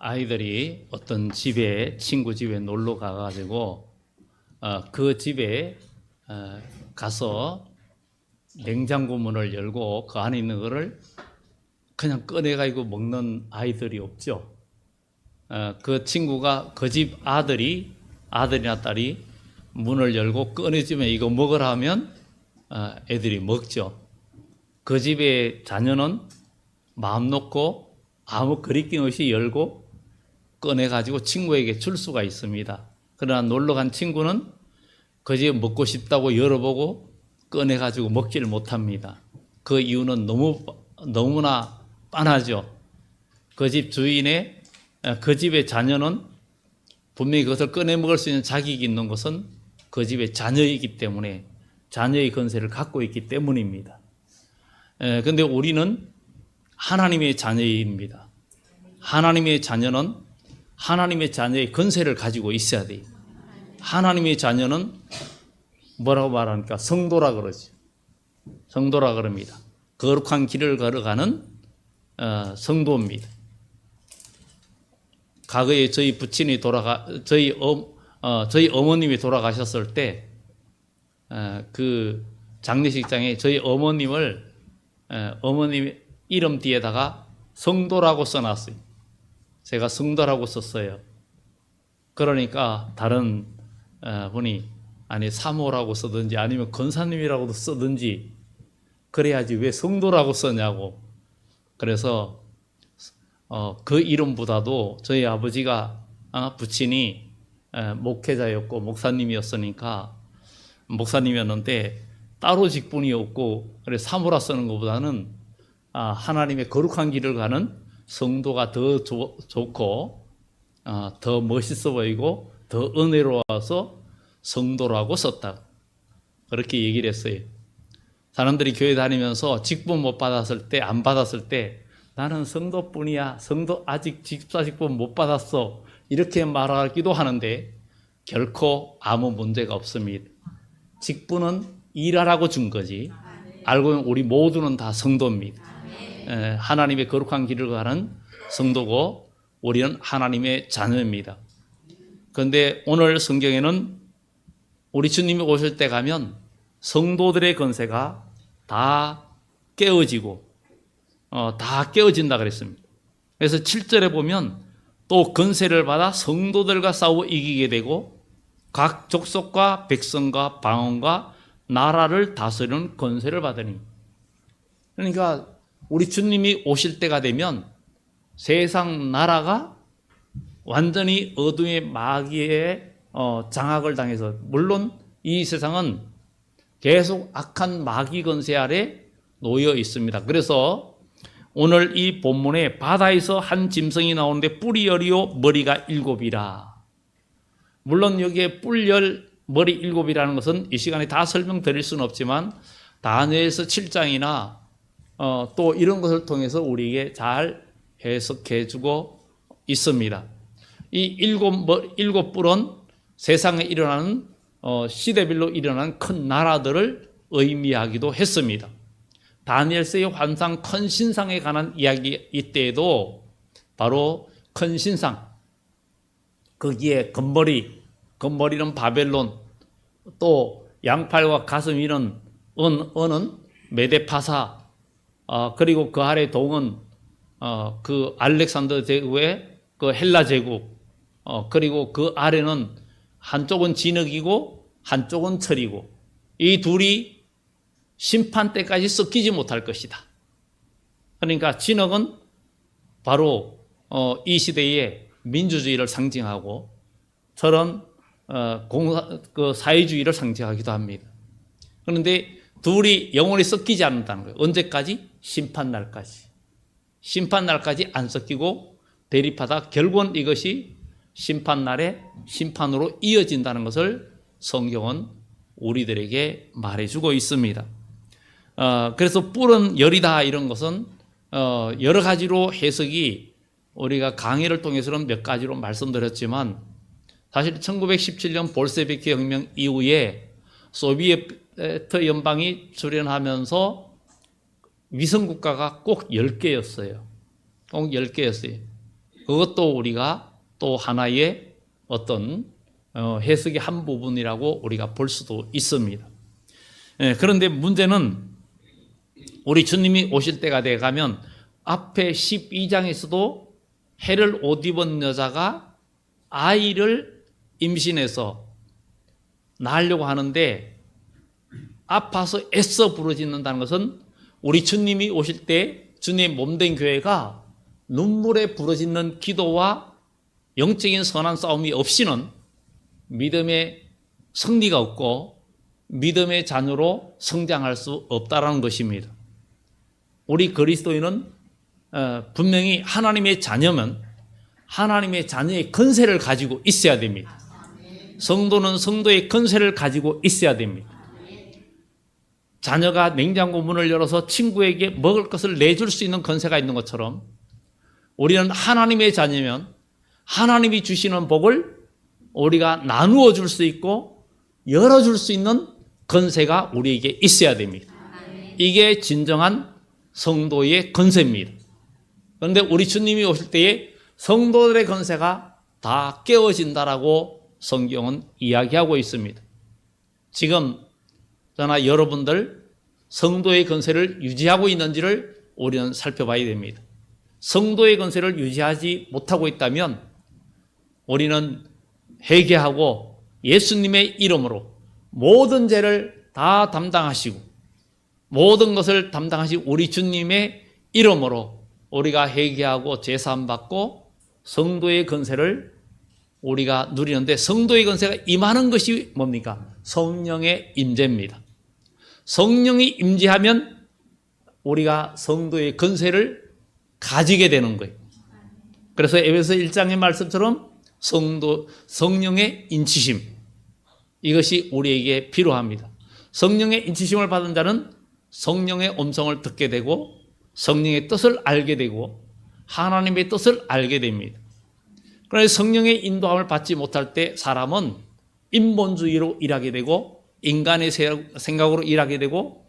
아이들이 어떤 집에 친구 집에 놀러 가가지고 그 집에 가서 냉장고 문을 열고 그 안에 있는 거를 그냥 꺼내가지고 먹는 아이들이 없죠. 그 친구가 그 집 아들이나 딸이 문을 열고 꺼내주면 이거 먹으라 하면 애들이 먹죠. 그 집의 자녀는 마음 놓고 아무 거리낌 없이 열고 꺼내가지고 친구에게 줄 수가 있습니다. 그러나 놀러 간 친구는 그 집에 먹고 싶다고 열어보고 꺼내가지고 먹지를 못합니다. 그 이유는 너무나 빤하죠. 그 집 주인의 그 집의 자녀는 분명히 그것을 꺼내 먹을 수 있는 자격이 있는 것은 그 집의 자녀이기 때문에 자녀의 권세를 갖고 있기 때문입니다. 그런데 우리는 하나님의 자녀입니다. 하나님의 자녀는 하나님의 자녀의 권세를 가지고 있어야 돼요. 하나님의 자녀는 뭐라고 말합니까? 성도라 그러죠. 성도라 그럽니다. 거룩한 길을 걸어가는 성도입니다. 과거에 저희 부친이 저희 어머님이 돌아가셨을 때 그 장례식장에 저희 어머님을 어머님 이름 뒤에다가 성도라고 써놨어요. 제가 성도라고 썼어요. 그러니까 다른 분이 아니 사모라고 쓰든지 아니면 권사님이라고도 쓰든지 그래야지 왜 성도라고 썼냐고. 그래서 그 이름보다도 저희 아버지가 부친이 목회자였고 목사님이었는데 따로 직분이 없고 그래 사모라 쓰는 것보다는 하나님의 거룩한 길을 가는 성도가 더 좋고 더 멋있어 보이고 더 은혜로워서 성도라고 썼다. 그렇게 얘기를 했어요. 사람들이 교회 다니면서 직분 못 받았을 때, 안 받았을 때 나는 성도뿐이야. 성도 아직 집사 직분 못 받았어. 이렇게 말하기도 하는데 결코 아무 문제가 없습니다. 직분은 일하라고 준 거지. 알고 보면 우리 모두는 다 성도입니다. 하나님의 거룩한 길을 가는 성도고 우리는 하나님의 자녀입니다. 그런데 오늘 성경에는 우리 주님이 오실 때 가면 성도들의 권세가 다 깨어지고 다 깨어진다 그랬습니다. 그래서 7절에 보면 또 권세를 받아 성도들과 싸워 이기게 되고 각 족속과 백성과 방언과 나라를 다스리는 권세를 받으니. 그러니까 우리 주님이 오실 때가 되면 세상 나라가 완전히 어둠의 마귀의 장악을 당해서, 물론 이 세상은 계속 악한 마귀 권세 아래 놓여 있습니다. 그래서 오늘 이 본문에 바다에서 한 짐승이 나오는데 뿔이 10이요 머리가 7이라. 물론 여기에 뿔 머리 7이라는 것은 이 시간에 다 설명드릴 수는 없지만 다니엘서 7장이나 또 이런 것을 통해서 우리에게 잘 해석해 주고 있습니다. 이 일곱 뿔은 세상에 일어나는 시대별로 일어나는 큰 나라들을 의미하기도 했습니다. 다니엘서의 환상 큰 신상에 관한 이야기 이때에도 바로 큰 신상, 거기에 금머리는 바벨론, 또 양팔과 가슴 위는 은은 메데파사, 그리고 그 아래 동은 그 알렉산더 제국의 그 헬라 제국, 그리고 그 아래는 한쪽은 진흙이고 한쪽은 철이고 이 둘이 심판 때까지 섞이지 못할 것이다. 그러니까 진흙은 바로 이 시대의 민주주의를 상징하고 철은 사회주의를 상징하기도 합니다. 그런데 둘이 영원히 섞이지 않는다는 거예요. 언제까지? 심판날까지. 심판날까지 안 섞이고 대립하다 결국은 이것이 심판날에 심판으로 이어진다는 것을 성경은 우리들에게 말해주고 있습니다. 그래서 뿔은 열이다 이런 것은 여러 가지로 해석이 우리가 강의를 통해서는 몇 가지로 말씀드렸지만 사실 1917년 볼셰비키 혁명 이후에 소비에트 연방이 출현하면서 위성국가가 꼭 10개였어요. 꼭 10개였어요. 그것도 우리가 또 하나의 어떤 해석의 한 부분이라고 우리가 볼 수도 있습니다. 그런데 문제는 우리 주님이 오실 때가 돼가면 앞에 12장에서도 해를 옷 입은 여자가 아이를 임신해서 낳으려고 하는데 아파서 애써 부르짖는다는 것은 우리 주님이 오실 때 주님의 몸된 교회가 눈물에 부르짖는 기도와 영적인 선한 싸움이 없이는 믿음의 승리가 없고 믿음의 자녀로 성장할 수 없다는 것입니다. 우리 그리스도인은 분명히 하나님의 자녀면 하나님의 자녀의 건세를 가지고 있어야 됩니다. 성도는 성도의 건세를 가지고 있어야 됩니다. 자녀가 냉장고 문을 열어서 친구에게 먹을 것을 내줄 수 있는 건세가 있는 것처럼 우리는 하나님의 자녀면 하나님이 주시는 복을 우리가 나누어 줄 수 있고 열어줄 수 있는 건세가 우리에게 있어야 됩니다. 이게 진정한 성도의 건세입니다. 그런데 우리 주님이 오실 때에 성도들의 건세가 다 깨어진다라고 성경은 이야기하고 있습니다. 지금 저나 여러분들 성도의 건세를 유지하고 있는지를 우리는 살펴봐야 됩니다. 성도의 건세를 유지하지 못하고 있다면 우리는 회개하고 예수님의 이름으로 모든 죄를 다 담당하시고 모든 것을 담당하신 우리 주님의 이름으로 우리가 회개하고 제사함 받고 성도의 건세를 우리가 누리는데 성도의 건세가 임하는 것이 뭡니까? 성령의 임재입니다. 성령이 임재하면 우리가 성도의 건세를 가지게 되는 거예요. 그래서 에베소 1장의 말씀처럼 성령의 인치심, 이것이 우리에게 필요합니다. 성령의 인치심을 받은 자는 성령의 음성을 듣게 되고 성령의 뜻을 알게 되고 하나님의 뜻을 알게 됩니다. 그런데 성령의 인도함을 받지 못할 때 사람은 인본주의로 일하게 되고 인간의 생각으로 일하게 되고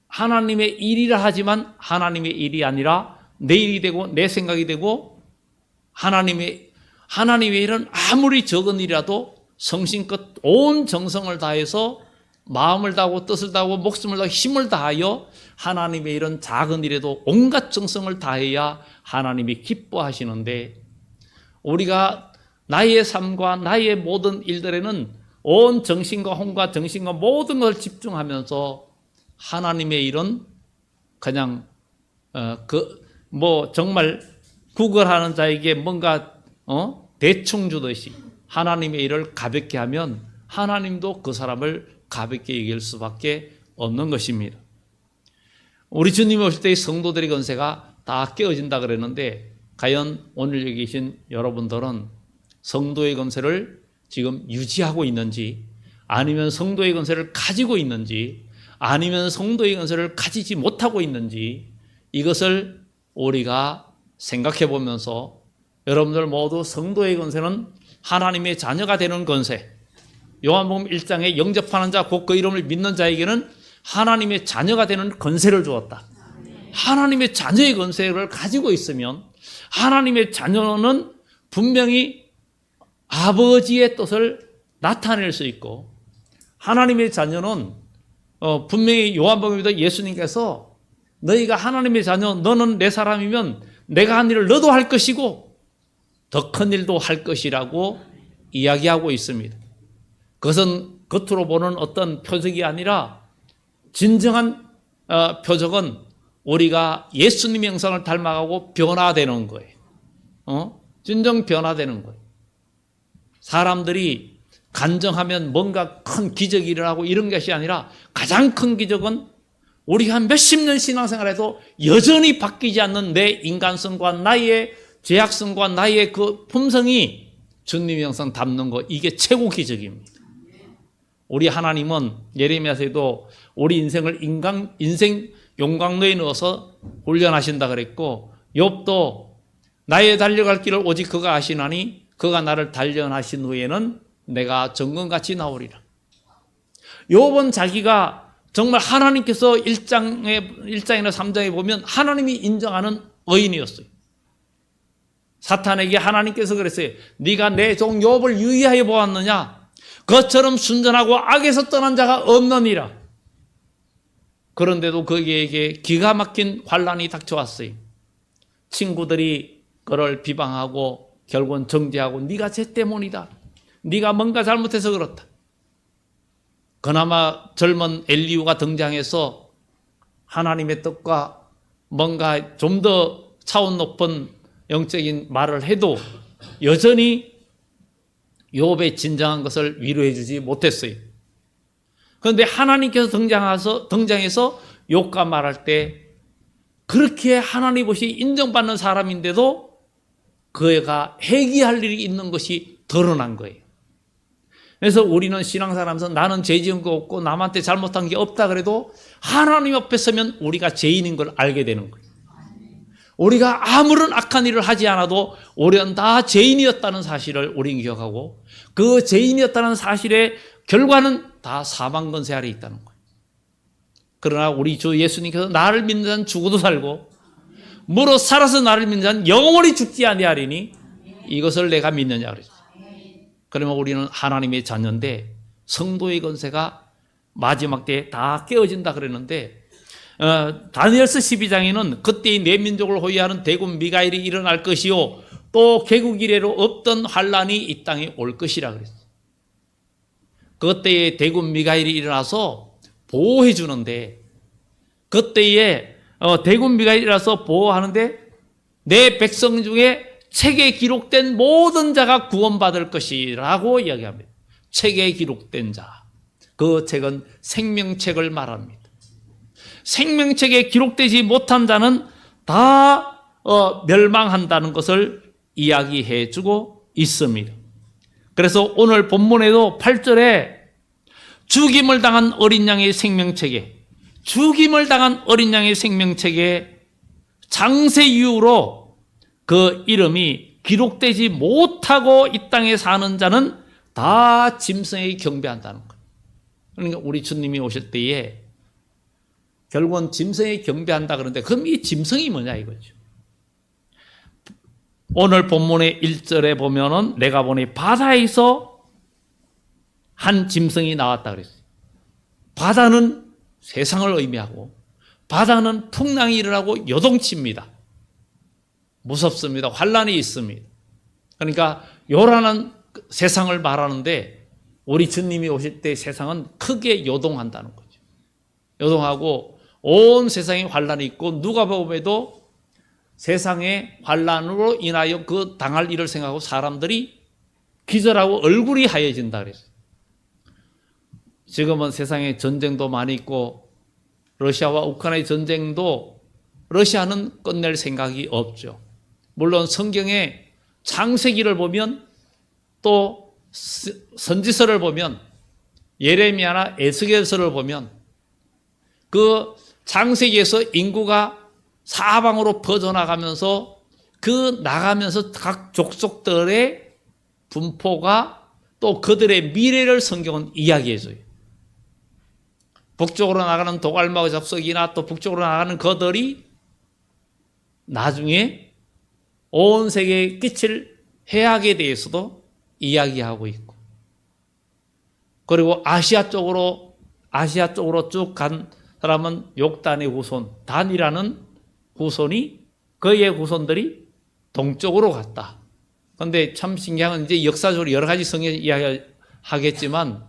하나님의 일이라 하지만 하나님의 일이 아니라 내 일이 되고 내 생각이 되고 하나님의 일은 아무리 적은 일이라도 성심껏 온 정성을 다해서 마음을 다하고 뜻을 다하고 목숨을 다하고 힘을 다하여 하나님의 일은 작은 일에도 온갖 정성을 다해야 하나님이 기뻐하시는데 우리가 나의 삶과 나의 모든 일들에는 온 정신과 혼과 정신과 모든 걸 집중하면서 하나님의 일은 그냥 정말 구걸하는 자에게 뭔가 대충 주듯이 하나님의 일을 가볍게 하면 하나님도 그 사람을 가볍게 여길 수밖에 없는 것입니다. 우리 주님이 오실 때 성도들의 건세가 다 깨어진다 그랬는데 과연 오늘 여기 계신 여러분들은 성도의 건세를 지금 유지하고 있는지 아니면 성도의 건세를 가지고 있는지 아니면 성도의 건세를 가지지 못하고 있는지 이것을 우리가 생각해 보면서 여러분들 모두 성도의 건세는 하나님의 자녀가 되는 건세, 요한복음 1장에 영접하는 자 곧 그 이름을 믿는 자에게는 하나님의 자녀가 되는 건세를 주었다. 하나님의 자녀의 건세를 가지고 있으면 하나님의 자녀는 분명히 아버지의 뜻을 나타낼 수 있고 하나님의 자녀는 분명히 요한복음에도 예수님께서 너희가 하나님의 자녀 너는 내 사람이면 내가 한 일을 너도 할 것이고 더 큰 일도 할 것이라고 이야기하고 있습니다. 그것은 겉으로 보는 어떤 표적이 아니라 진정한 표적은 우리가 예수님의 형상을 닮아가고 변화되는 거예요. 진정 변화되는 거예요. 사람들이 간증하면 뭔가 큰 기적이 일어나고 이런 것이 아니라 가장 큰 기적은 우리가 몇십 년 신앙생활에도 여전히 바뀌지 않는 내 인간성과 나의 죄악성과 나의 그 품성이 주님의 형상 닮는 거, 이게 최고 기적입니다. 우리 하나님은 예레미야서에도 우리 인생을 인생 용광로에 넣어서 훈련하신다 그랬고 욥도 나의 달려갈 길을 오직 그가 아시나니 그가 나를 단련하신 후에는 내가 정금같이 나오리라. 욥은 자기가 정말 하나님께서 1장이나 3장에 보면 하나님이 인정하는 의인이었어요. 사탄에게 하나님께서 그랬어요. 네가 내 종 욥을 유의하여 보았느냐? 그처럼 순전하고 악에서 떠난 자가 없느니라. 그런데도 그에게 기가 막힌 환난이 닥쳐왔어요. 친구들이 그를 비방하고 결국은 정죄하고 네가 쟤 때문이다. 네가 뭔가 잘못해서 그렇다. 그나마 젊은 엘리후가 등장해서 하나님의 뜻과 뭔가 좀 더 차원 높은 영적인 말을 해도 여전히 욥의 진정한 것을 위로해 주지 못했어요. 그런데 하나님께서 등장해서 욥과 말할 때 그렇게 하나님 것이 인정받는 사람인데도 그가 회개할 일이 있는 것이 드러난 거예요. 그래서 우리는 신앙생활하면서 나는 죄 지은 거 없고 남한테 잘못한 게 없다 그래도 하나님 앞에 서면 우리가 죄인인 걸 알게 되는 거예요. 우리가 아무런 악한 일을 하지 않아도 우리는 다 죄인이었다는 사실을 우리는 기억하고 그 죄인이었다는 사실의 결과는 다 사망 권세 아래 있다는 거예요. 그러나 우리 주 예수님께서 나를 믿는 자는 죽어도 살고 무릇 살아서 나를 믿는 자는 영원히 죽지 아니하리니 이것을 내가 믿느냐 그랬어요. 그러면 우리는 하나님의 자녀인데 성도의 권세가 마지막 때에 다 깨어진다 그랬는데 다니엘서 12장에는 그때의 내 민족을 호위하는 대군 미가엘이 일어날 것이요 또 개국 이래로 없던 환란이 이 땅에 올 것이라 그랬어요. 그때에 대군 미가엘이 일어나서 보호해 주는데 그때에 대군 미가엘이 일어나서 보호하는데 내 백성 중에 책에 기록된 모든 자가 구원받을 것이라고 이야기합니다. 책에 기록된 자. 그 책은 생명책을 말합니다. 생명책에 기록되지 못한 자는 다 멸망한다는 것을 이야기해 주고 있습니다. 그래서 오늘 본문에도 8절에 죽임을 당한 어린 양의 생명책에 장세 이후로 그 이름이 기록되지 못하고 이 땅에 사는 자는 다 짐승에게 경배한다는 거예요. 그러니까 우리 주님이 오실 때에 결국은 짐승에게 경배한다 그러는데 그럼 이 짐승이 뭐냐 이거죠. 오늘 본문의 1절에 보면은 내가 보니 바다에서 한 짐승이 나왔다 그랬어요. 바다는 세상을 의미하고 바다는 풍랑이 일어나고 요동칩니다. 무섭습니다. 환란이 있습니다. 그러니까 요란한 세상을 말하는데 우리 주님이 오실 때 세상은 크게 요동한다는 거죠. 요동하고 온 세상에 환란이 있고 누가 보면도 세상의 환란으로 인하여 그 당할 일을 생각하고 사람들이 기절하고 얼굴이 하얘진다 그랬어요. 지금은 세상에 전쟁도 많이 있고 러시아와 우크라이나 전쟁도 러시아는 끝낼 생각이 없죠. 물론 성경의 창세기를 보면 또 선지서를 보면 예레미야나 에스겔서를 보면 그 창세기에서 인구가 사방으로 퍼져나가면서 그 나가면서 각 족속들의 분포가 또 그들의 미래를 성경은 이야기해줘요. 북쪽으로 나가는 도갈마의 잡석이나 또 북쪽으로 나가는 그들이 나중에 온 세계에 끼칠 해악에 대해서도 이야기하고 있고 그리고 아시아 쪽으로 쭉 간 사람은 욕단의 후손, 단이라는 후손이 그의 후손들이 동쪽으로 갔다. 그런데 참 신기한 건 이제 역사적으로 여러 가지 성경이 이야기하겠지만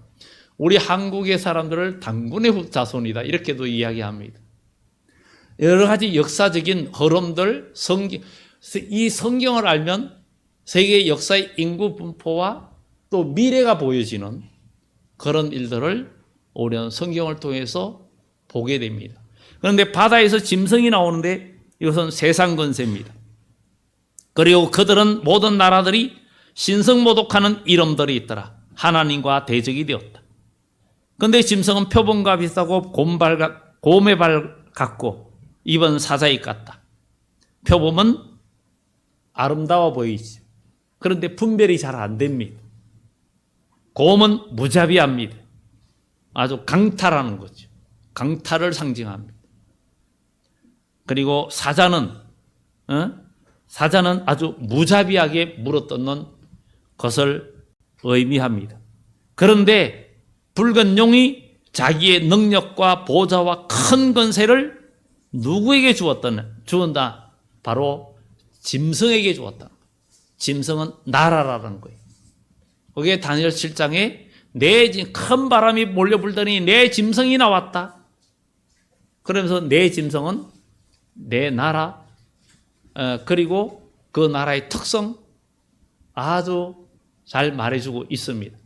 우리 한국의 사람들을 당군의 자손이다 이렇게도 이야기합니다. 여러 가지 역사적인 흐름들, 이 성경을 알면 세계 역사의 인구 분포와 또 미래가 보여지는 그런 일들을 우리는 성경을 통해서 보게 됩니다. 그런데 바다에서 짐승이 나오는데 이것은 세상 권세입니다. 그리고 그들은 모든 나라들이 신성모독하는 이름들이 있더라. 하나님과 대적이 되었다. 그런데 짐승은 표범과 비슷하고 곰의 발 같고 입은 사자의 같다. 표범은 아름다워 보이지. 그런데 분별이 잘 안 됩니다. 곰은 무자비합니다. 아주 강탈하는 거죠. 강탈을 상징합니다. 그리고 사자는 사자는 아주 무자비하게 물어뜯는 것을 의미합니다. 그런데 붉은 용이 자기의 능력과 보좌와 큰 권세를 누구에게 주었다? 바로 짐승에게 주었다. 짐승은 나라라는 거예요. 거기에 다니엘 7장에 큰 바람이 몰려 불더니 내 짐승이 나왔다. 그러면서 내 짐승은 내 나라, 그리고 그 나라의 특성 아주 잘 말해주고 있습니다.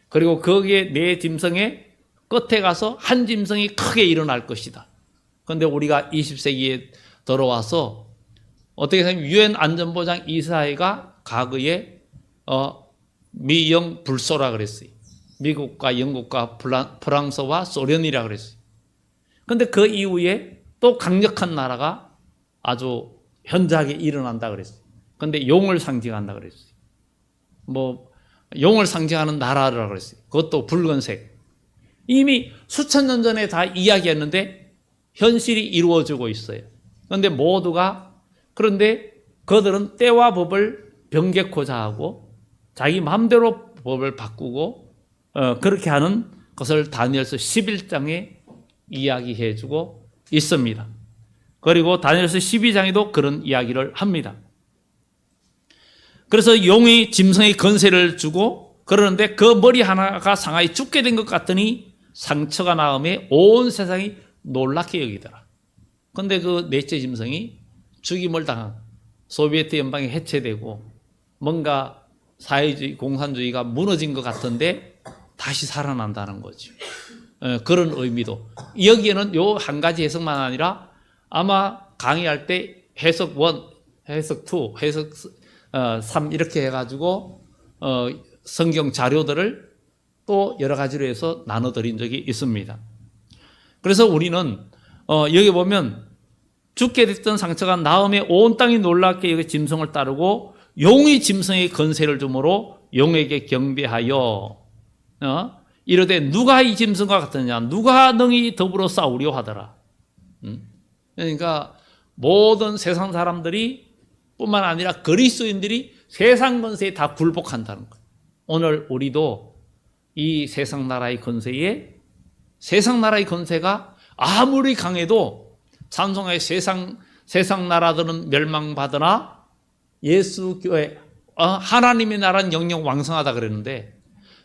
그리고 거기에 내 짐승의 끝에 가서 한 짐승이 크게 일어날 것이다. 그런데 우리가 20세기에 들어와서 어떻게 생각하면 유엔 안전보장 이사회가 과거에 미영 불소라 그랬어요. 미국과 영국과 프랑스와 소련이라 그랬어요. 그런데 그 이후에 또 강력한 나라가 아주 현저하게 일어난다 그랬어요. 그런데 용을 상징한다 그랬어요. 용을 상징하는 나라라고 그랬어요. 그것도 붉은색. 이미 수천 년 전에 다 이야기했는데 현실이 이루어지고 있어요. 그런데 그들은 때와 법을 변개코자 하고 자기 마음대로 법을 바꾸고 그렇게 하는 것을 다니엘서 11장에 이야기해 주고 있습니다. 그리고 다니엘서 12장에도 그런 이야기를 합니다. 그래서 용이 짐승의 권세를 주고 그러는데 그 머리 하나가 상하이 죽게 된 것 같더니 상처가 나음에 온 세상이 놀랍게 여기더라. 그런데 그 넷째 짐승이 죽임을 당한 소비에트 연방이 해체되고 뭔가 사회주의, 공산주의가 무너진 것 같은데 다시 살아난다는 거죠. 그런 의미도. 여기에는 요 한 가지 해석만 아니라 아마 강의할 때 해석 1, 해석 2, 해석 3 이렇게 해가지고 성경 자료들을 또 여러 가지로 해서 나눠드린 적이 있습니다. 그래서 우리는 여기 보면 죽게 됐던 상처가 나음에 온 땅이 놀랍게 여기 짐승을 따르고 용이 짐승의 권세를 주므로 용에게 경배하여 이르되 누가 이 짐승과 같으냐 누가 능히 더불어 싸우려 하더라. 그러니까 모든 세상 사람들이 뿐만 아니라 그리스도인들이 세상 권세에 다 굴복한다는 거예요. 오늘 우리도 이 세상 나라의 권세가 아무리 강해도 찬송의 세상 나라들은 멸망받으나 예수 교회 하나님의 나라는 영영 왕성하다 그랬는데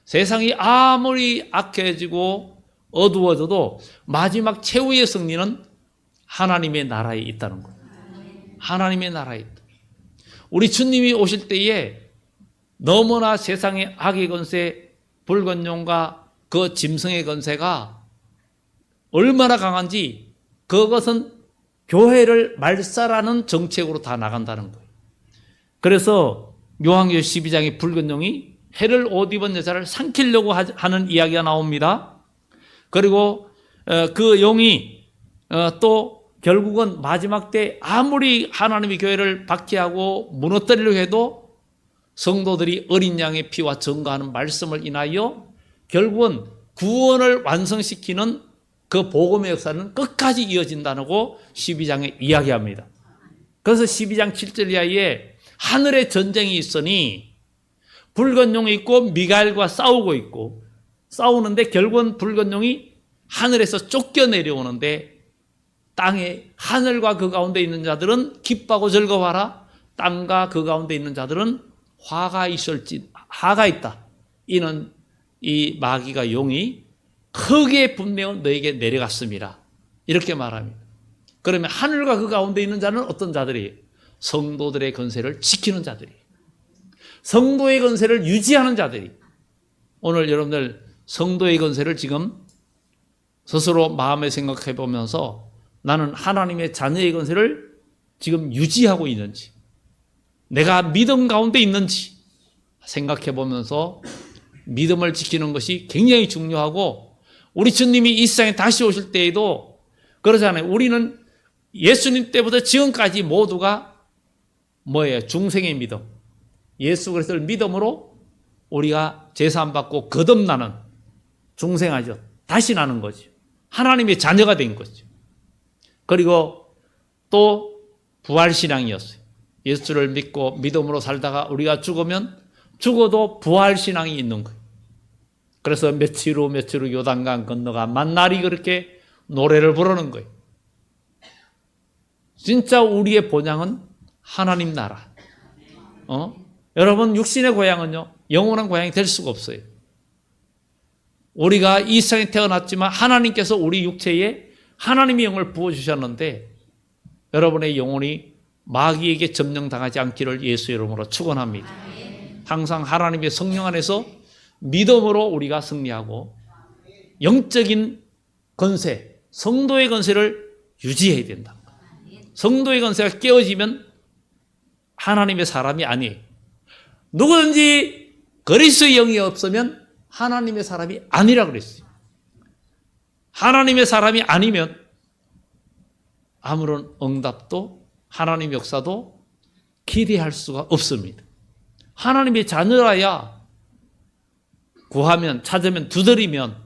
세상이 아무리 악해지고 어두워져도 마지막 최후의 승리는 하나님의 나라에 있다는 거예요. 하나님의 나라에 있다. 우리 주님이 오실 때에 너무나 세상의 악의 권세, 붉은 용과 그 짐승의 권세가 얼마나 강한지 그것은 교회를 말살하는 정책으로 다 나간다는 거예요. 그래서 요한계시록 12장의 붉은 용이 해를 옷 입은 여자를 삼키려고 하는 이야기가 나옵니다. 그리고 그 용이 또 결국은 마지막 때 아무리 하나님의 교회를 박해하고 무너뜨리려고 해도 성도들이 어린 양의 피와 증거하는 말씀을 인하여 결국은 구원을 완성시키는 그 복음의 역사는 끝까지 이어진다고 12장에 이야기합니다. 그래서 12장 7절 이하에 하늘에 전쟁이 있으니 붉은 용이 있고 미가엘과 싸우고 있고 싸우는데 결국은 붉은 용이 하늘에서 쫓겨 내려오는데 땅에 하늘과 그 가운데 있는 자들은 기뻐하고 즐거워하라. 땅과 그 가운데 있는 자들은 화가 있다. 이는 이 마귀가 용이 크게 분명히 너에게 내려갔습니다. 이렇게 말합니다. 그러면 하늘과 그 가운데 있는 자는 어떤 자들이에요? 성도들의 권세를 지키는 자들이, 성도의 권세를 유지하는 자들이. 오늘 여러분들 성도의 권세를 지금 스스로 마음에 생각해 보면서 나는 하나님의 자녀의 권세를 지금 유지하고 있는지, 내가 믿음 가운데 있는지 생각해 보면서 믿음을 지키는 것이 굉장히 중요하고, 우리 주님이 이 세상에 다시 오실 때에도 그러잖아요. 우리는 예수님 때부터 지금까지 모두가 뭐예요? 중생의 믿음. 예수 그리스도를 믿음으로 우리가 제사함 받고 거듭나는, 중생하죠. 다시 나는 거죠. 하나님의 자녀가 된 거죠. 그리고 또 부활신앙이었어요. 예수를 믿고 믿음으로 살다가 우리가 죽으면 죽어도 부활신앙이 있는 거예요. 그래서 며칠 후 요단강 건너가 만날이 그렇게 노래를 부르는 거예요. 진짜 우리의 본향은 하나님 나라. 여러분, 육신의 고향은요, 영원한 고향이 될 수가 없어요. 우리가 이 세상에 태어났지만 하나님께서 우리 육체에 하나님의 영을 부어주셨는데 여러분의 영혼이 마귀에게 점령당하지 않기를 예수의 이름으로 축원합니다. 항상 하나님의 성령 안에서 믿음으로 우리가 승리하고 영적인 건세, 성도의 건세를 유지해야 된다. 성도의 건세가 깨어지면 하나님의 사람이 아니에요. 누구든지 그리스도의 영이 없으면 하나님의 사람이 아니라 그랬어요. 하나님의 사람이 아니면 아무런 응답도 하나님의 역사도 기대할 수가 없습니다. 하나님의 자녀라야 구하면, 찾으면, 두드리면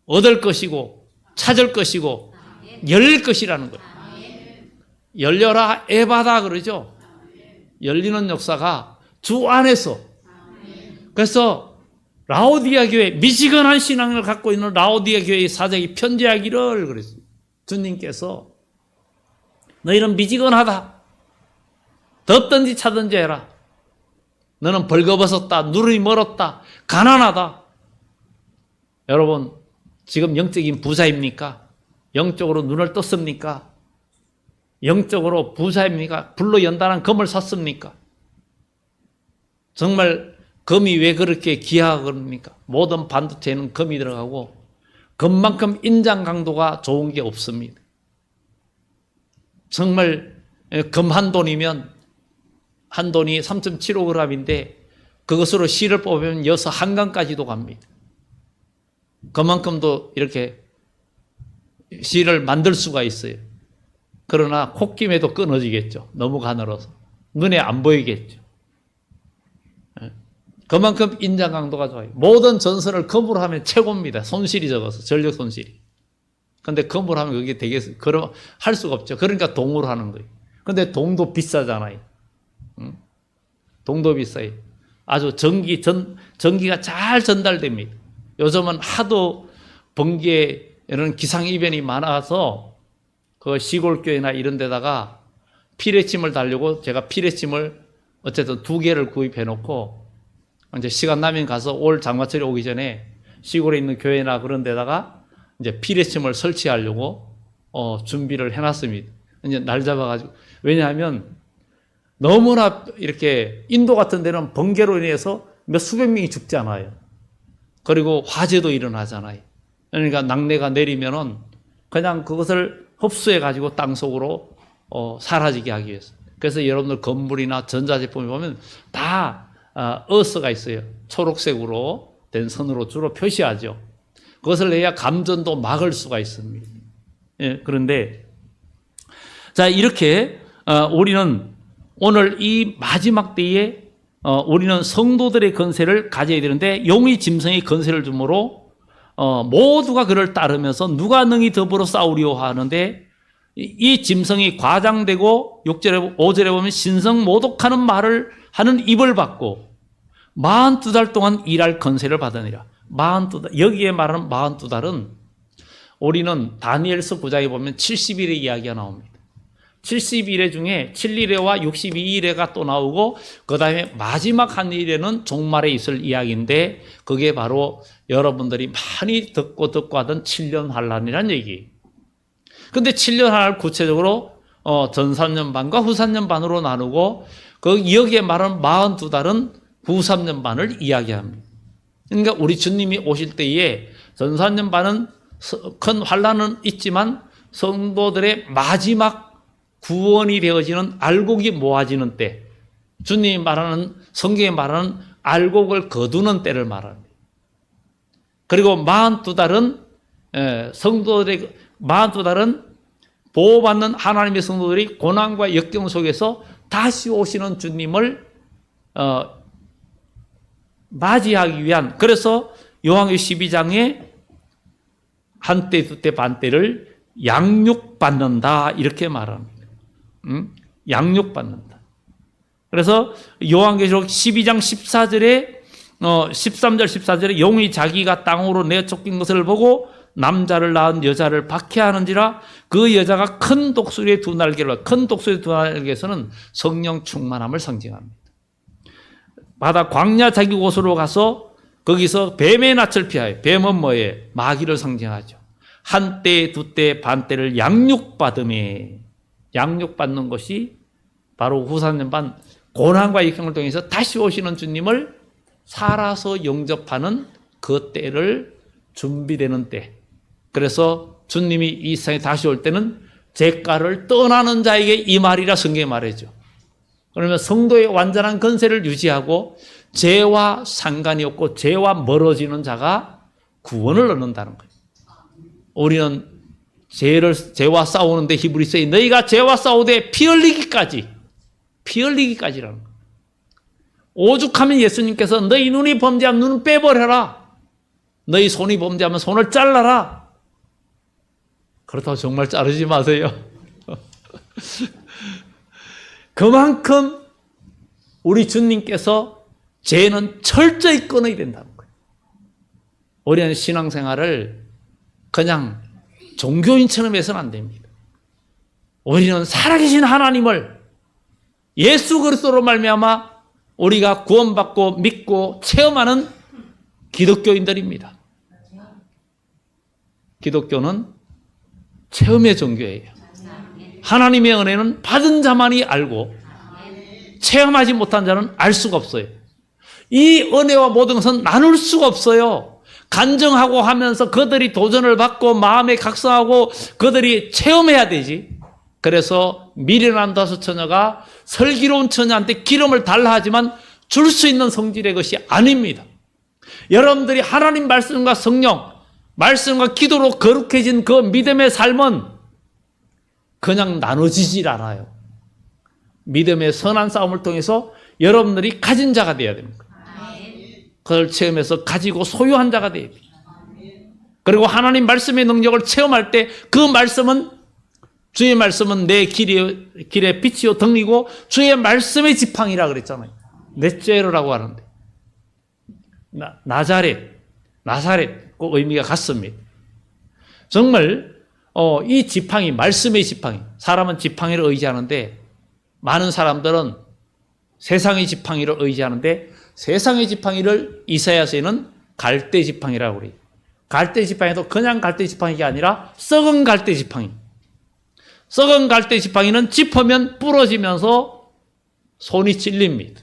얻을 것이고 찾을 것이고 열릴 것이라는 거예요. 열려라 에바다 그러죠. 열리는 역사가 주 안에서. 그래서 라오디아 교회, 미지근한 신앙을 갖고 있는 라오디아 교회의 사장이 편지하기를 그랬어요. 주님께서 너희는 미지근하다. 덥든지 차든지 해라. 너는 벌거벗었다. 눈이 멀었다. 가난하다. 여러분, 지금 영적인 부자입니까? 영적으로 눈을 떴습니까? 영적으로 부자입니까? 불로 연단한 금을 샀습니까? 정말 금이 왜 그렇게 귀하겁니까? 모든 반도체에는 금이 들어가고 금만큼 인장 강도가 좋은 게 없습니다. 정말 금 한 돈이면 한 돈이 3.75g인데 그것으로 실을 뽑으면 여서 한강까지도 갑니다. 그만큼도 이렇게 실을 만들 수가 있어요. 그러나 콧김에도 끊어지겠죠. 너무 가늘어서. 눈에 안 보이겠죠. 그만큼 인장 강도가 좋아요. 모든 전선을 금으로 하면 최고입니다. 손실이 적어서, 전력 손실이. 근데 금으로 하면 그게 되겠어요. 그럼 할 수가 없죠. 그러니까 동으로 하는 거예요. 근데 동도 비싸잖아요. 동도 비싸요. 아주 전기가 잘 전달됩니다. 요즘은 하도 번개 이런 기상이변이 많아서 그 시골교회나 이런 데다가 피레침을 달려고 제가 피레침을 어쨌든 2개를 구입해 놓고 이제 시간 나면 가서 올 장마철이 오기 전에 시골에 있는 교회나 그런 데다가 이제 피레침을 설치하려고 준비를 해 놨습니다. 이제 날 잡아가지고. 왜냐하면 너무나 이렇게 인도 같은 데는 번개로 인해서 몇 수백 명이 죽잖아요. 그리고 화재도 일어나잖아요. 그러니까 낙뢰가 내리면은 그냥 그것을 흡수해 가지고 땅속으로 사라지게 하기 위해서. 그래서 여러분들 건물이나 전자제품에 보면 다 어스가 있어요. 초록색으로 된 선으로 주로 표시하죠. 그것을 내야 감전도 막을 수가 있습니다. 예, 그런데 자, 이렇게 우리는 오늘 이 마지막 때에 우리는 성도들의 건세를 가져야 되는데 용의 짐승의 건세를 주므로 모두가 그를 따르면서 누가 능히 더불어 싸우리오 하는데 이 짐승이 과장되고 6절에 5절에 보면 신성 모독하는 말을 하는 입을 받고 42달 동안 일할 건세를 받으니라. 42달, 여기에 말하는 42달은 우리는 다니엘서 9장에 보면 70일의 이야기가 나옵니다. 70일의 중에 7일회와 62일회가 또 나오고 그 다음에 마지막 한 일에는 종말에 있을 이야기인데 그게 바로 여러분들이 많이 듣고 하던 7년 환란이라는 얘기예요. 근데 7년 환란을 구체적으로 전 3년 반과 후 3년 반으로 나누고 그 여기에 말하는 42달은 후 3년 반을 이야기합니다. 그러니까 우리 주님이 오실 때에 전 3년 반은 큰 환란은 있지만 성도들의 마지막 구원이 되어지는 알곡이 모아지는 때, 주님이 말하는 성경에 말하는 알곡을 거두는 때를 말합니다. 그리고 42달은 성도들의 42달은 보호받는 하나님의 성도들이 고난과 역경 속에서 다시 오시는 주님을 맞이하기 위한, 그래서 요한계시록 12장에 한때 두때 반때를 양육받는다 이렇게 말합니다. 양육받는다. 그래서 요한계시록 12장 14절에 13절 14절에 용이 자기가 땅으로 내쫓긴 것을 보고 남자를 낳은 여자를 박해하는지라 그 여자가 큰 독수리의 두 날개로, 큰 독수리의 두 날개에서는 성령 충만함을 상징합니다. 바다 광야 자기 곳으로 가서 거기서 뱀의 낯을 피하여, 뱀은 뭐예요? 마귀를 상징하죠. 한때 두때 반때를 양육받음에, 양육받는 것이 바로 후사년반 고난과 역경을 통해서 다시 오시는 주님을 살아서 영접하는 그 때를 준비되는 때. 그래서 주님이 이 세상에 다시 올 때는 죄가를 떠나는 자에게 이 말이라 성경에 말해죠. 그러면 성도의 완전한 건세를 유지하고 죄와 상관이 없고 죄와 멀어지는 자가 구원을 얻는다는 거예요. 우리는 죄와 싸우는데 히브리서에 너희가 죄와 싸우되 피 흘리기까지라는 거예요. 오죽하면 예수님께서 너희 눈이 범죄하면 눈을 빼버려라. 너희 손이 범죄하면 손을 잘라라. 그렇다고 정말 자르지 마세요. 그만큼 우리 주님께서 죄는 철저히 끊어야 된다는 거예요. 우리는 신앙생활을 그냥 종교인처럼 해서는 안 됩니다. 우리는 살아계신 하나님을 예수 그리스도로 말미암아 우리가 구원받고 믿고 체험하는 기독교인들입니다. 기독교는 체험의 종교예요. 하나님의 은혜는 받은 자만이 알고 체험하지 못한 자는 알 수가 없어요. 이 은혜와 모든 것은 나눌 수가 없어요. 간증하고 하면서 그들이 도전을 받고 마음에 각성하고 그들이 체험해야 되지. 그래서 미련한 다섯 처녀가 슬기로운 처녀한테 기름을 달라 하지만 줄 수 있는 성질의 것이 아닙니다. 여러분들이 하나님 말씀과 성령, 말씀과 기도로 거룩해진 그 믿음의 삶은 그냥 나눠지질 않아요. 믿음의 선한 싸움을 통해서 여러분들이 가진 자가 되어야 됩니다. 그걸 체험해서 가지고 소유한 자가 되어야 됩니다. 그리고 하나님 말씀의 능력을 체험할 때 그 말씀은 주의 말씀은 내 길의 빛이요 등이고 주의 말씀의 지팡이라 그랬잖아요. 넷째로라고 하는데 나사렛 그 의미가 같습니다. 정말 이 지팡이, 말씀의 지팡이, 사람은 지팡이를 의지하는데 많은 사람들은 세상의 지팡이를 의지하는데 세상의 지팡이를 이사야서에는 갈대 지팡이라고 그래요. 갈대 지팡이도 그냥 갈대 지팡이가 아니라 썩은 갈대 지팡이. 썩은 갈대 지팡이는 짚으면 부러지면서 손이 찔립니다.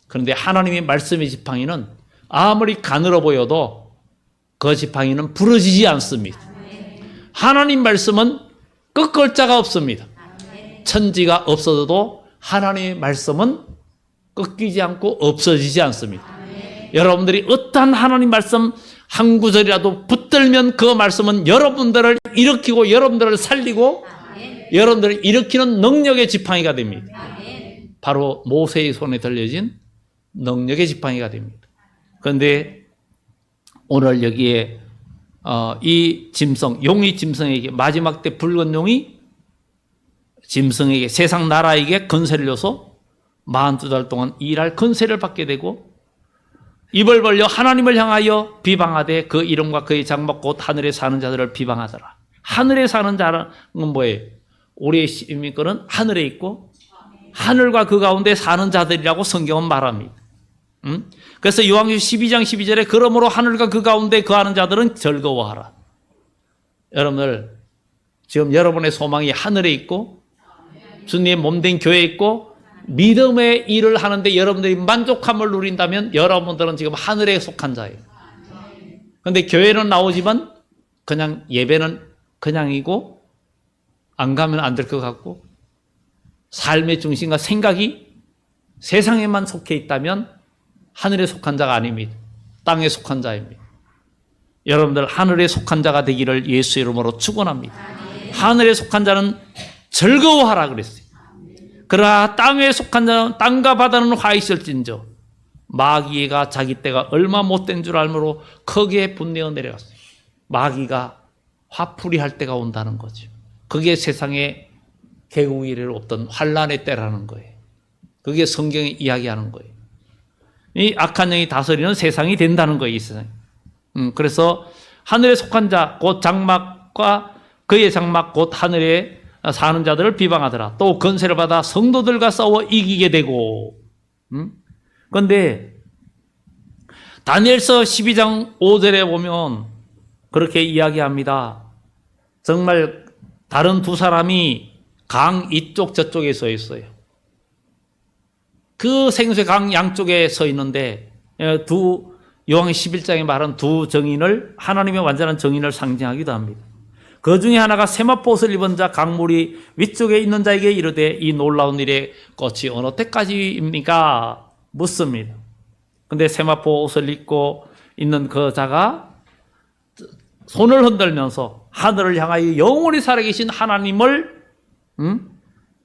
그런데 하나님의 말씀의 지팡이는 아무리 가늘어 보여도 그 지팡이는 부러지지 않습니다. 하나님 말씀은 꺾을 자가 없습니다. 천지가 없어져도 하나님의 말씀은 꺾이지 않고 없어지지 않습니다. 여러분들이 어떠한 하나님 말씀 한 구절이라도 붙들면 그 말씀은 여러분들을 일으키고 여러분들을 살리고 여러분들을 일으키는 능력의 지팡이가 됩니다. 바로 모세의 손에 들려진 능력의 지팡이가 됩니다. 그런데 오늘 여기에 이 짐승, 용이 짐승에게 마지막 때 붉은 용이 짐승에게 세상 나라에게 건세를 줘서 42달 동안 일할 건세를 받게 되고 입을 벌려 하나님을 향하여 비방하되 그 이름과 그의 장막 곧 하늘에 사는 자들을 비방하더라. 하늘에 사는 자는 뭐예요? 우리의 시민권은 하늘에 있고 하늘과 그 가운데 사는 자들이라고 성경은 말합니다. 그래서 요한계시록 12장 12절에 그러므로 하늘과 그 가운데 거하는 자들은 즐거워하라. 여러분들 지금 여러분의 소망이 하늘에 있고 주님의 몸된 교회에 있고 믿음의 일을 하는데 여러분들이 만족함을 누린다면 여러분들은 지금 하늘에 속한 자예요. 그런데 교회는 나오지만 그냥 예배는 그냥이고 안 가면 안 될 것 같고 삶의 중심과 생각이 세상에만 속해 있다면 하늘에 속한 자가 아닙니다. 땅에 속한 자입니다. 여러분들 하늘에 속한 자가 되기를 예수 이름으로 축원합니다. 하늘에 속한 자는 즐거워하라 그랬어요. 그러나 땅에 속한 자는 땅과 바다는 화 있을진저 마귀가 자기 때가 얼마 못된 줄 알므로 크게 분내어 내려갔어요. 마귀가 화풀이 할 때가 온다는 거죠. 그게 세상의 개국 이래로 없던 환란의 때라는 거예요. 그게 성경이 이야기하는 거예요. 이 악한 영이 다스리는 세상이 된다는 거예요, 이 세상. 그래서 하늘에 속한 자, 곧 장막과 그의 장막, 곧 하늘에 사는 자들을 비방하더라. 또 건세를 받아 성도들과 싸워 이기게 되고. 그런데 다니엘서 12장 5절에 보면 그렇게 이야기합니다. 정말 다른 두 사람이 강 이쪽 저쪽에 서 있어요. 그 생수의 강 양쪽에 서 있는데 요한의 11장에 말한 두 정인을 하나님의 완전한 정인을 상징하기도 합니다. 그 중에 하나가 세마포 옷을 입은 자 강물이 위쪽에 있는 자에게 이르되 이 놀라운 일의 끝이 어느 때까지입니까? 묻습니다. 근데 세마포 옷을 입고 있는 그 자가 손을 흔들면서 하늘을 향하여 영원히 살아계신 하나님을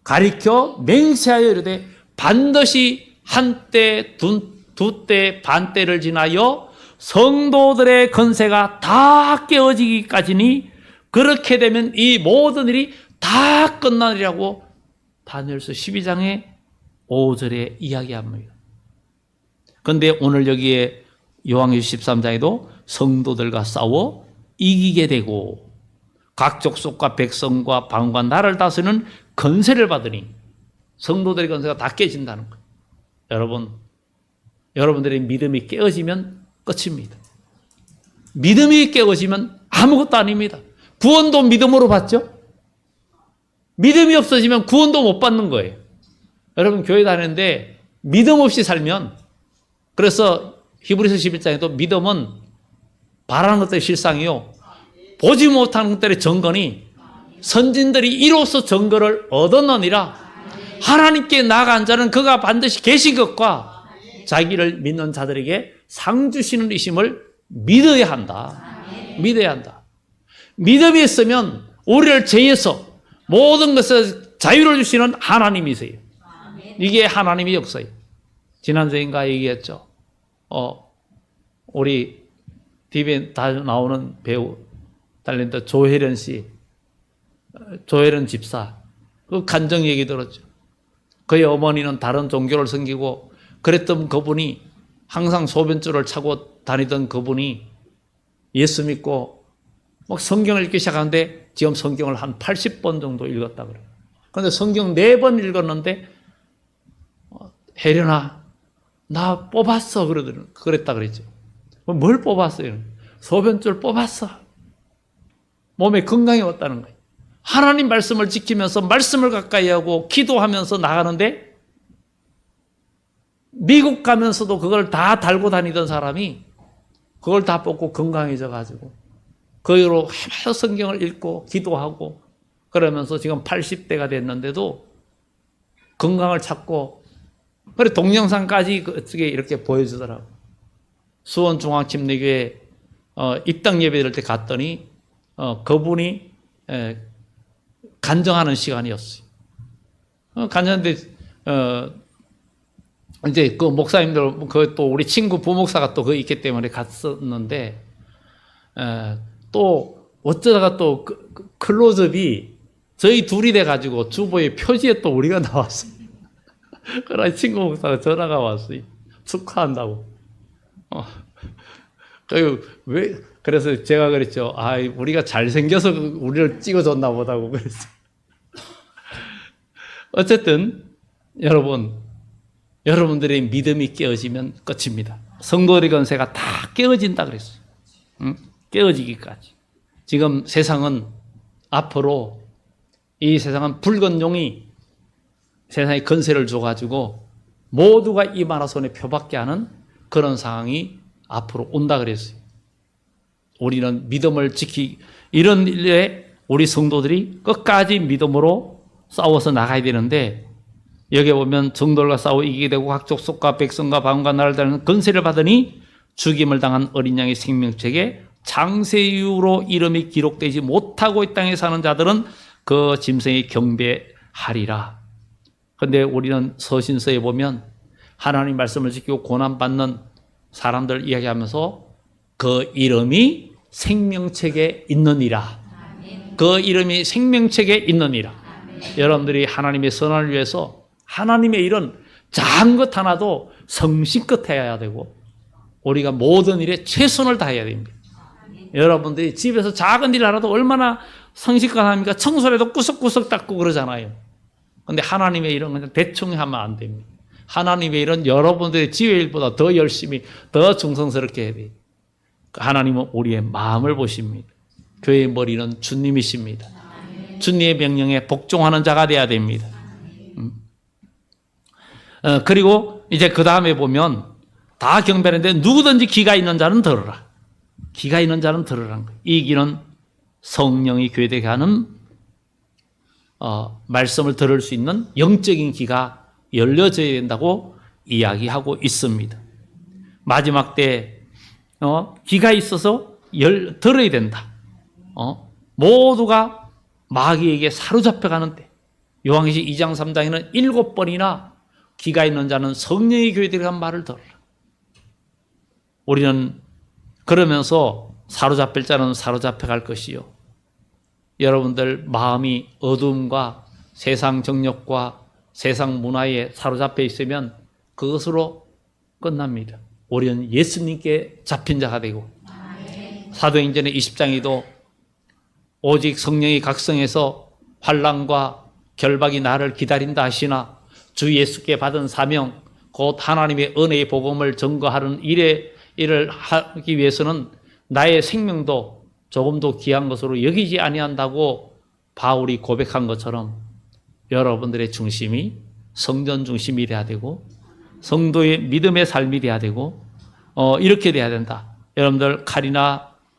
가리켜 맹세하여 이르되 반드시 한때 두 때 반때를 지나여 성도들의 건세가 다 깨어지기까지니 그렇게 되면 이 모든 일이 다 끝나리라고 다니엘서 12장의 5절에 이야기합니다. 그런데 오늘 여기에 요한계시록 13장에도 성도들과 싸워 이기게 되고 각 족속과 백성과 방과 나라를 다스리는 건세를 받으니 성도들의 건세가 다 깨진다는 거예요. 여러분들의 믿음이 깨어지면 끝입니다. 믿음이 깨어지면 아무것도 아닙니다. 구원도 믿음으로 받죠? 믿음이 없어지면 구원도 못 받는 거예요. 여러분 교회 다니는데 믿음 없이 살면, 그래서 히브리서 11장에도 믿음은 바라는 것들의 실상이요 보지 못하는 것들의 증거니 선진들이 이로써 증거를 얻었느니라. 하나님께 나아간 자는 그가 반드시 계신 것과 자기를 믿는 자들에게 상 주시는 이심을 믿어야 한다. 믿어야 한다. 믿음이 있으면 우리를 죄에서 모든 것을 자유를 주시는 하나님이세요. 이게 하나님의 역사예요. 지난주인가 얘기했죠. 우리 TV에 다 나오는 배우 탤런트 조혜련 씨, 조혜련 집사, 그 간증 얘기 들었죠. 그의 어머니는 다른 종교를 섬기고 그랬던 그분이 항상 소변줄을 차고 다니던 그분이 예수 믿고 막 성경을 읽기 시작하는데 지금 성경을 한 80번 정도 읽었다 그래요. 그런데 성경 4번 읽었는데 혜련아 나 뽑았어 그랬다 그랬죠. 뭘 뽑았어요? 소변줄 뽑았어. 몸에 건강이 왔다는 거예요. 하나님 말씀을 지키면서 말씀을 가까이 하고 기도하면서 나가는데 미국 가면서도 그걸 다 달고 다니던 사람이 그걸 다 뽑고 건강해져 가지고 거기로 해마다 성경을 읽고 기도하고 그러면서 지금 80대가 됐는데도 건강을 찾고, 그래 동영상까지 그쪽에 이렇게 보여주더라고. 수원중앙침례교회 입당 예배 드릴 때 갔더니 그분이 간증하는 시간이었어요. 간증하는데 이제 그 목사님들, 그 또 우리 친구 부목사가 또 거기 있기 때문에 갔었는데, 또 어쩌다가 또 클로즈업이 저희 둘이 돼가지고 주보의 표지에 또 우리가 나왔어요. 그러나 친구 목사가 전화가 왔어요. 축하한다고. 그래서 제가 그랬죠. 우리가 잘생겨서 우리를 찍어줬나 보다고 그랬어요. 어쨌든, 여러분들의 믿음이 깨어지면 끝입니다. 성도의 건세가 다 깨어진다 그랬어요. 깨어지기까지. 지금 세상은 앞으로 이 세상은 붉은 용이 세상에 건세를 줘가지고 모두가 입 하나 손에 표밖에 하는 그런 상황이 앞으로 온다 그랬어요. 우리는 믿음을 이런 일에 우리 성도들이 끝까지 믿음으로 싸워서 나가야 되는데, 여기에 보면 정돌과 싸워 이기게 되고 각 족속과 백성과 방과 나라를 다루는 건세를 받으니 죽임을 당한 어린 양의 생명책에 장세 이후로 이름이 기록되지 못하고 이 땅에 사는 자들은 그 짐승이 경배하리라. 그런데 우리는 서신서에 보면 하나님 말씀을 지키고 고난받는 사람들 이야기하면서 그 이름이 생명책에 있느니라. 그 이름이 생명책에 있느니라. 여러분들이 하나님의 선을 위해서 하나님의 일은 작은 것 하나도 성실껏 해야 되고 우리가 모든 일에 최선을 다해야 됩니다. 여러분들이 집에서 작은 일 하나도 얼마나 성실껏 합니까? 청소를 해도 구석구석 닦고 그러잖아요. 근데 하나님의 일은 그냥 대충 하면 안 됩니다. 하나님의 일은 여러분들의 지혜의 일보다 더 열심히, 더 충성스럽게 해야 돼요. 하나님은 우리의 마음을 보십니다. 교회의 머리는 주님이십니다. 주님의 명령에 복종하는 자가 돼야 됩니다. 그리고 이제 그 다음에 보면 다 경배하는데 누구든지 귀가 있는 자는 들으라. 귀가 있는 자는 들으라는 거예요. 이 귀는 성령이 교회되게 하는 말씀을 들을 수 있는 영적인 귀가 열려져야 된다고 이야기하고 있습니다. 마지막 때 귀가 있어서 들어야 된다. 모두가 마귀에게 사로잡혀가는 때 요한계시록 2장 3장에는 7번이나 귀가 있는 자는 성령의 교회들이 한 말을 들어라. 우리는 그러면서 사로잡힐 자는 사로잡혀갈 것이요. 여러분들 마음이 어둠과 세상 정욕과 세상 문화에 사로잡혀 있으면 그것으로 끝납니다. 우리는 예수님께 잡힌 자가 되고 사도행전의 20장에도 오직 성령이 각성해서 환난과 결박이 나를 기다린다 하시나 주 예수께 받은 사명 곧 하나님의 은혜의 복음을 전거하는 일을 하기 위해서는 나의 생명도 조금도 귀한 것으로 여기지 아니한다고 바울이 고백한 것처럼 여러분들의 중심이 성전 중심이 돼야 되고 성도의 믿음의 삶이 돼야 되고 이렇게 돼야 된다. 여러분들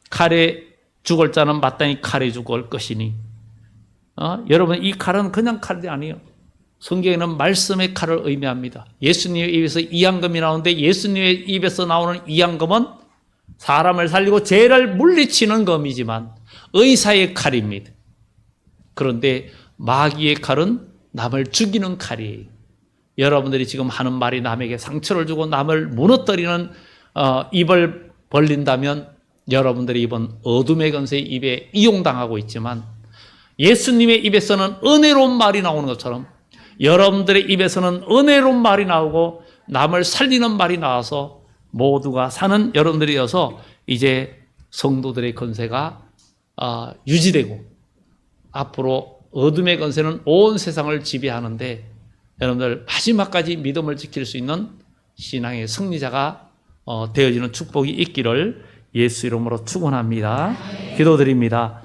칼에 죽을 자는 마땅히 칼에 죽을 것이니 여러분 이 칼은 그냥 칼이 아니에요. 성경에는 말씀의 칼을 의미합니다. 예수님의 입에서 이양금이 나오는데 예수님의 입에서 나오는 이양금은 사람을 살리고 죄를 물리치는 검이지만 의사의 칼입니다. 그런데 마귀의 칼은 남을 죽이는 칼이에요. 여러분들이 지금 하는 말이 남에게 상처를 주고 남을 무너뜨리는 입을 벌린다면 여러분들의 입은 어둠의 권세의 입에 이용당하고 있지만 예수님의 입에서는 은혜로운 말이 나오는 것처럼 여러분들의 입에서는 은혜로운 말이 나오고 남을 살리는 말이 나와서 모두가 사는 여러분들이어서 이제 성도들의 권세가 유지되고 앞으로 어둠의 권세는 온 세상을 지배하는데 여러분들 마지막까지 믿음을 지킬 수 있는 신앙의 승리자가 되어지는 축복이 있기를 예수 이름으로 축원합니다. 기도드립니다.